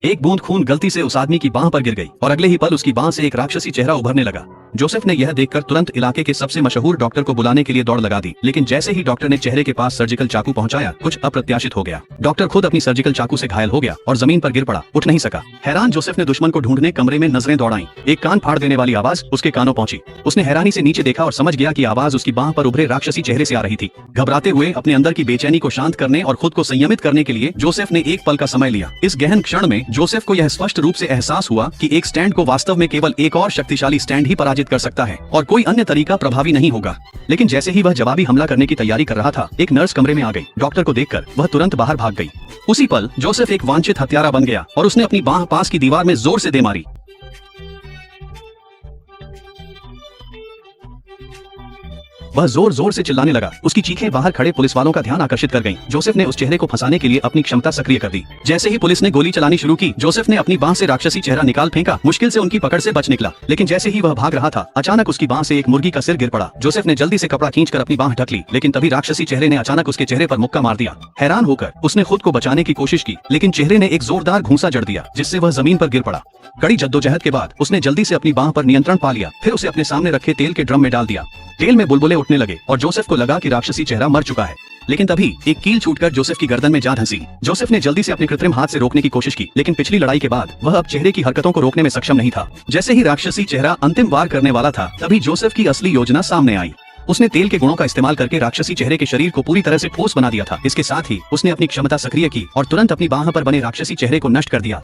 एक बूंद खून गलती से उस आदमी की बांह पर गिर गई और अगले ही पल उसकी बांह से एक राक्षसी चेहरा उभरने लगा। जोसेफ ने यह देखकर तुरंत इलाके के सबसे मशहूर डॉक्टर को बुलाने के लिए दौड़ लगा दी, लेकिन जैसे ही डॉक्टर ने चेहरे के पास सर्जिकल चाकू पहुंचाया, कुछ अप्रत्याशित हो गया। डॉक्टर खुद अपनी सर्जिकल चाकू से घायल हो गया और जमीन पर गिर पड़ा, उठ नहीं सका। हैरान जोसेफ ने दुश्मन को ढूंढने कमरे में नजरें दौड़ाई। एक कान फाड़ देने वाली आवाज उसके कानों पहुंची। उसने हैरानी से नीचे देखा और समझ गया कि आवाज उसकी बांह पर उभरे राक्षसी चेहरे से आ रही थी। घबराते हुए अपने अंदर की बेचैनी को शांत करने और खुद को संयमित करने के लिए जोसेफ ने एक पल का समय लिया। इस गहन क्षण में जोसेफ को यह स्पष्ट रूप से एहसास हुआ कि एक स्टैंड को वास्तव में केवल एक और शक्तिशाली स्टैंड ही पराजित कर सकता है और कोई अन्य तरीका प्रभावी नहीं होगा। लेकिन जैसे ही वह जवाबी हमला करने की तैयारी कर रहा था, एक नर्स कमरे में आ गई। डॉक्टर को देखकर वह तुरंत बाहर भाग गई। उसी पल जोसेफ एक वांछित हत्यारा बन गया और उसने अपनी बांह पास की दीवार में जोर से दे मारी। वह जोर जोर से चिल्लाने लगा। उसकी चीखें बाहर खड़े पुलिस वालों का ध्यान आकर्षित कर गईं। जोसेफ ने उस चेहरे को फंसाने के लिए अपनी क्षमता सक्रिय कर दी। जैसे ही पुलिस ने गोली चलानी शुरू की, जोसेफ ने अपनी बांह से राक्षसी चेहरा निकाल फेंका। मुश्किल से उनकी पकड़ से बच निकला, लेकिन जैसे ही वह भाग रहा था, अचानक उसकी बांह से एक मुर्गी का सिर गिर पड़ा। जोसेफ ने जल्दी से कपड़ा खींचकर अपनी बांह ढक ली, लेकिन तभी राक्षसी चेहरे ने अचानक उसके चेहरे पर मुक्का मार दिया। हैरान होकर उसने खुद को बचाने की कोशिश की, लेकिन चेहरे ने एक जोरदार घूंसा जड़ दिया, जिससे वह जमीन पर गिर पड़ा। कड़ी जद्दोजहद के बाद उसने जल्दी से अपनी बांह पर नियंत्रण पा लिया, फिर उसे अपने सामने रखे तेल के ड्रम में डाल दिया। तेल में बुलबुले उठने लगे और जोसेफ को लगा कि राक्षसी चेहरा मर चुका है। लेकिन तभी एक कील छूटकर जोसेफ की गर्दन में जा धंसी। जोसेफ ने जल्दी से अपने कृत्रिम हाथ से रोकने की कोशिश की, लेकिन पिछली लड़ाई के बाद वह अब चेहरे की हरकतों को रोकने में सक्षम नहीं था। जैसे ही राक्षसी चेहरा अंतिम वार करने वाला था, तभी जोसेफ की असली योजना सामने आई। उसने तेल के गुणों का इस्तेमाल करके राक्षसी चेहरे के शरीर को पूरी तरह से ठोस बना दिया था। इसके साथ ही उसने अपनी क्षमता सक्रिय की और तुरंत अपनी बांह पर बने राक्षसी चेहरे को नष्ट कर दिया।